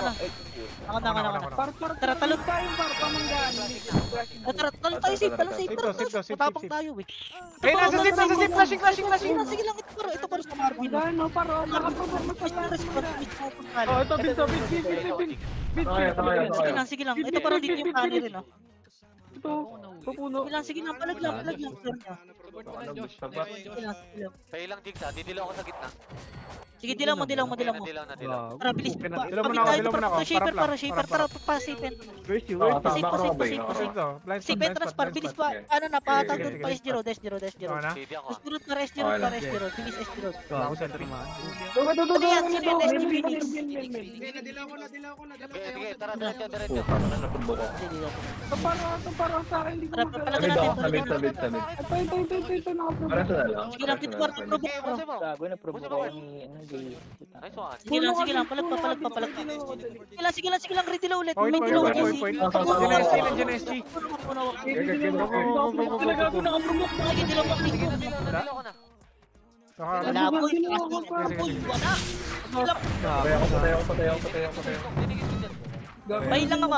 Tara, talon tayo, par. Pamanggaan. Tara, talon tayo, safe. Safe. Matapang tayo, eh. Eh, nasa zip. Flashing. Sige lang, ito para sa Marvin. Gano, paro. Nakaprovoke mo sa Oh, ito, Bin. Sige lang. Ito para dito yung kani rin, oh. Ito, pupuno. Sige lang, palag lang. Kaya lang jigs ha. Didilaw ako sa gitna. Sige, dilaw mo. Dilaw na. Tara, bilis. Dilaw mo na ako. Shaper, tara, pa-safe. Where's you? Safe entrance, par, bilis pa. Ano na, patagod pa S0. Ano? CD ako. S0, para S0. Bilis S0. Gago, center man. Ano yan, sige, SG Phoenix. Dilaw ko na. Sige, tara. Diretso. Sige, Ito parang sa akin, hindi ko Tara, palagan natin. Sabit. Ito, nakaprovoke. Para sa lang. Sige lang, Pitwar, provoke Okay, ko. bose mo. Gago na provoke Bose mo. ako ni ano gay. Nice one. Sige lang, palag pa. Sige lang, ready lang ulit. Point, May point, dilaw point, kasi. point. Puno, Nandiyan na SG, puno. nandiyan na SG. Puno. Talaga ako nakaprovoke. Sige, dilaw pa. Nadilo ko na. Wala po. Wala. Patay ako. Dinigis ko dyan. Pahin lang ako.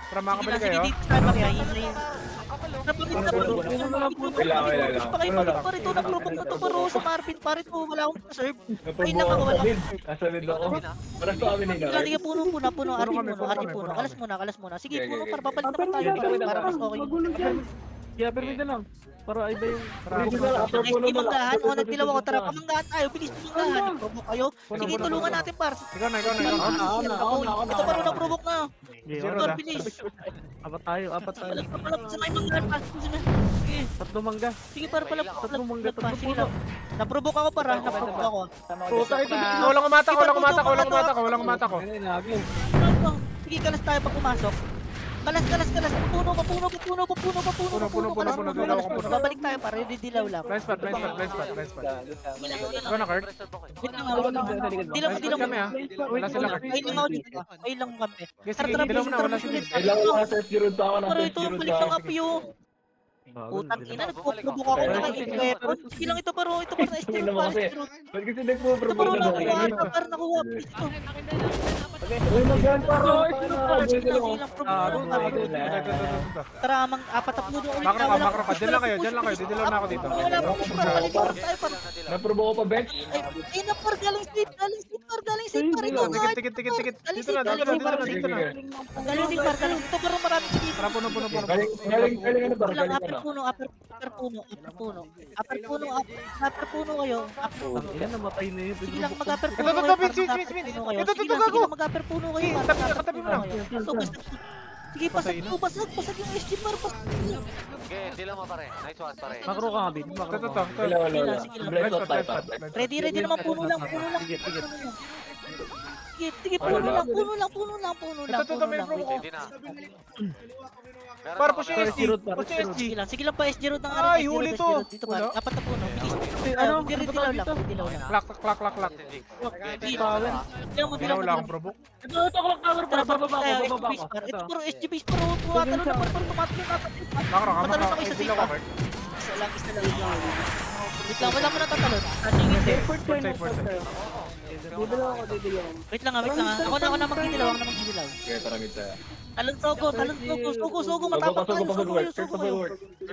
Para makakabalik kayo. Sige, dito sa Maria. Parito na provoke na to paro sa Marvin. Parito, wala akong serve. Pahin lang ako. Wala akong Nasa mid ako. Para sa amin nila. sige, puno. Alas muna. Sige, puno para papalik naman tayo para mas okay. Magulo dyan. Kaya pero na lang. Para iba yung Sige, manggahan. O, nagdilaw ako. Tara, pamanggahan tayo. Bilis manggahan. Provoke kayo. Sige, tulungan natin, par. Ikaw na. Ito paro na provoke na. Zero Par, na. bilis. apat tayo. Palap sa may manggahan pa. Sige. Tatlo mangga. Sige, para palap. Tatlo mangga, Pa. tatlo Sige puno. lang. Naprovoke ako, para. Naprovoke ako. Puta ito. Walang umata ko. Sige, kalas tayo pag pumasok. Kalas. Papuno. Babalik tayo para didilaw lang. Blind spot. Ikaw na, Kurt. Wait lang. Dilaw. Kami ah. Wala sila, Kurt. Ay lang ako dito. Ay lang kampe. Sige, dilaw mo na. Wala sila. Kailangan ko nasa F0 pa ako. Pero ito, balik lang up yung putang ina. Nagpuprovoke ako na weapon. Sige lang ito pero na Tingnan mo kasi. Ba't kasi nagpo-provoke na nakuha. ako? Para nakuha. Please to. Uy, magyan paro. Sige lang. Tara, apat na puno ulit. Makro ka. Diyan lang kayo. Didilaw na ako dito. Wala pa. Balik tayo para. Naprovoke ko pa, bench. Ay na par, galing street par. Ito na. Tikit. Dito na. Galing ito pero maraming sige. Tara, puno. Galing ano ba? Lang, Galing ano? upper puno kayo. Yan namatay na yun. Sige lang, mag-upper puno Ito, kayo. Vince. Ito, gago. Mag-upper puno kayo. Katabi mo na. Sige, pasag yung SG par. Okay, dilo mo pare. Nice one pare. Makro ka Bin. Ito. Wala. Blind spot tayo pa. Ready naman, puno lang. Sige, puno lang. Ito, may promo. Hindi na. Para push yung SG. Sige lang pa, SG road ng Ay, huli to. Dito pa, apat na puno. Ano? Dilaw lang. Clack. Dilaw mo. Wala akong provoke. Ito, clock tower. Tara, Bababa tayo, ko. Ito puro SG base, puro tumatalo na, puro tumatalo na. Makro ka. Matalo na kayo sa Dilaw ka, safe. Kurt. Isa lang. Wait lang, wala mo natatalo. Touching it. Wait lang. Ako na magdidilaw. Okay, tara mid tayo. Talon Sogo, matapang tayo.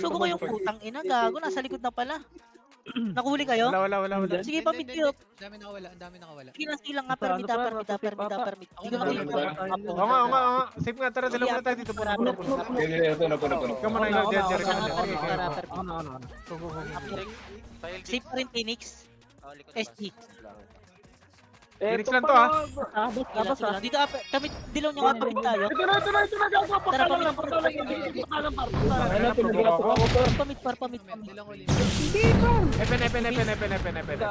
Sogo kayong putang ina, gago, nasa likod na pala. Nakuhuli kayo? Wala. Sige, pamit kayo. Ang dami nakawala. Sige lang, upper mid. Hindi ko makikita. Oo nga. Safe nga. Tara, dilaw muna tayo dito. Puno. Ito na. Ikaw muna ikaw. Safe pa rin Phoenix. SG. Phoenix lang to ah. Dito kami dilaw niya upper mid tayo. Ito na. Gago. Tara, Pakalang. pamit. Dilang ulit.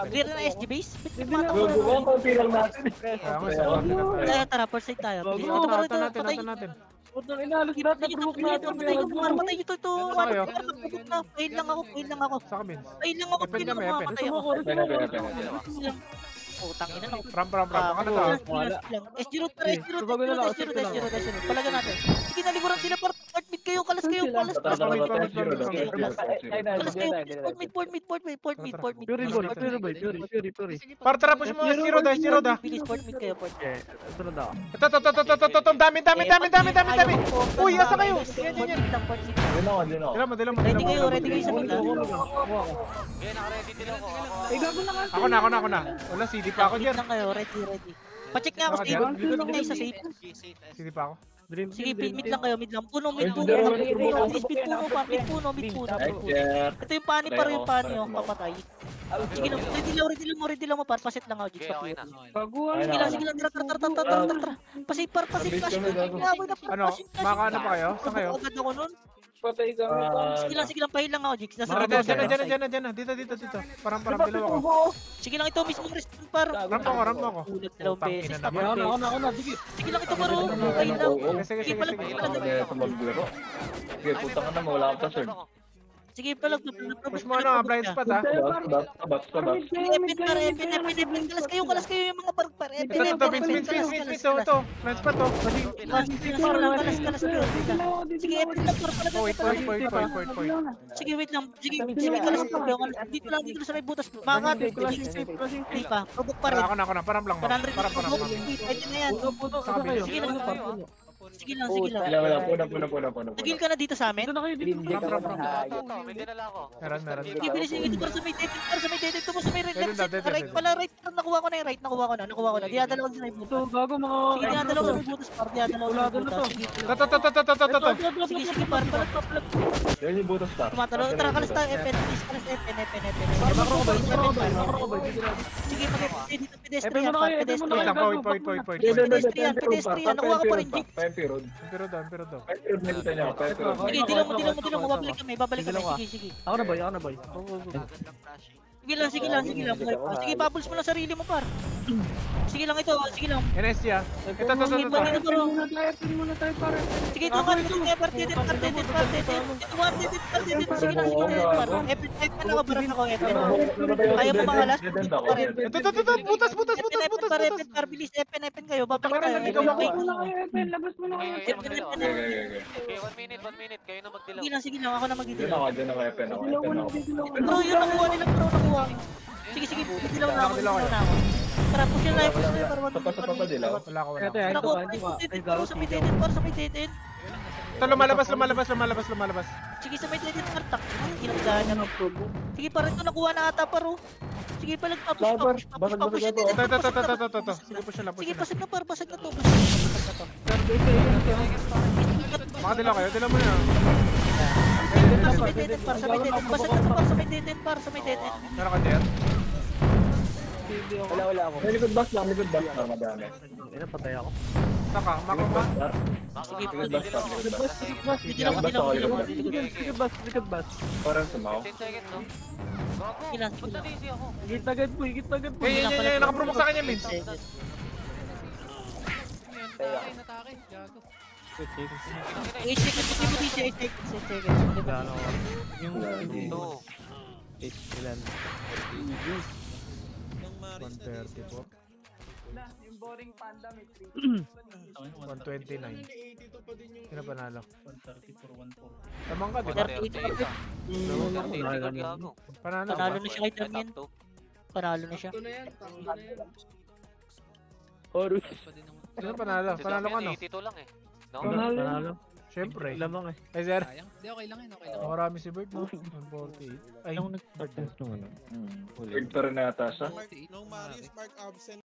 Clear na SG base. Gugulo ko lang natin. Tara, first side tayo. Patay. natin. Putang inalos lahat na provoke natin. Patay ito. Fail lang ako. Sa kami. Fail lang ako. Patay ako. Putang ina lang. Ram. Baka na to. SG road. Palaga natin. Sige, naliguran sila. Part mid kayo. Kalas kayo. Port mid. Fury. Para tara push mo SG road ah. Bilis, port mid kayo. Ito na daw. Ito. Dami. Uy, asa kayo? Yan. Dilaw mo. Ready kayo sa mid. Okay, naka-ready dilo ko. Ako na. Wala, CD pa ako dyan. Lang kayo, ready. Pacheck nga ako sa safe. Tulong kayo sa safe. CD pa ako. Sige, mid lang kayo, mid lang. Puno. Mid puno. Ito yung pani para yung pani, oh, papatay. Sige lang, ready lang mo, par. Pasit lang ako, Jigs. Okay na. Sige lang, tara. Pasip. Ano, makaano pa kayo? Saan kayo? Agad ako nun. patay kami. Sige lang, pahil lang ako, Jigs. Nasa Mara, rabaw sa dyan. Dito. Parang dilaw ako. Sige lang ito, mismo respawn par. Ramp ako. Ulat dalawang beses. Tangina Tatlong naman. beses. Sige lang ito, Maro. Pahil lang. Sige. Sige pala, Sa maglaro. Sige, puta ka na, wala akong turn. sige pala. Push mo na, blind spot ha. Bats. Epin. Kalas kayo yung mga par. Ito, Vince. Ito. Blind spot to. Kalas kayo. Sige, Epin lang par pala. Point. Sige, wait lang. Sige, kalas kayo. Dito lang sa may butas. Mga hindi pa. Pabok pa rin. Ako na. Parang lang. Parang Parang. pwede na yan. Sige lang. Sige lang. Wala. Tagil ka na dito sa amin? May dinala ako. Meron. Sige, bilisin ito para sa may dating. Ito mo sa may red. Right pala. Nakuha ko na yung right. Nakuha ko na. Dinadalaw ko sa may butas. Gago mga... Sige, dinadalaw ko sa may butas. Dinadalaw ko sa may butas. Ito. Sige, par. Yan yung butas star. Tumatalo. Tara, kalas tayo. Epen. Sige, mag-dito. Pedestrian. Pedestrian. Nakuha ko pa rin, Jig. Pempirod. Pero daw. Pempirod na dito niya. Pempirod. Sige, dilaw mo. Babalik kami. Sige. Ako na ba? Sige lang. Sige, bubbles mo lang sarili mo, par. Sige lang ito. NSG ha. Ito. Epin muna tayo pare. Sige, ito nga. Partidit. Sige lang, par. Epin na ako, barat ako, Epin. Ayaw mo makalas? Ito. Butas. Epin, par. Bilis, Epin kayo. Babalik tayo. Labas mo na kayo, Epin. Labas mo na kayo. Okay, 1 minute. Kayo na magdilaw. Sige lang. Ako na magdidilaw. Diyan ako, Epen. Bro, yun nakuha nila, bro. Sige. Dilaw na ako. Tara, push yun na. Para Dilaw. Wala ko. Bro, sa may dead. Ito, lumalabas. Sige, sa may dead. Partak. Ginagdaan na. Sige, parang ito nakuha na ata, paro. Sige, palag papush. Ito. Sige, push na. Sige, basag na, par. Basag na to. Makadilaw kayo. Dilaw mo na. Sa may dead. Basag na to, par. Sa may dead. Meron ka dyan? Wala ako. May likod bus lang. Madami. Saka, mako ba? Sige, Likod bus lang. Likod bus. Parang sumaw. 10 seconds, no? Gago. Ilan? Ba't na-lazy ako? Gitagad po. Eh, nakapromote sa akin yan, Vince. Natake. Gago. 8 seconds. Sige mo dito, 8 seconds. Two. 130 po. Yung boring panda may 129. Sino panalo? 134. Tamang ka, di ba? 30 gago. Panalo. Panalo na siya kay Damien. Top Panalo na siya. Ito na yan. Horus. Sino panalo? Si Panalo ka, no? 82 lang eh. No? Panalo. Siyempre. Lamang Ay, sir. Sayang. Hindi, okay lang yan. Makarami si Bert, no? 148. Ay, Third pa rin nata siya. Mark,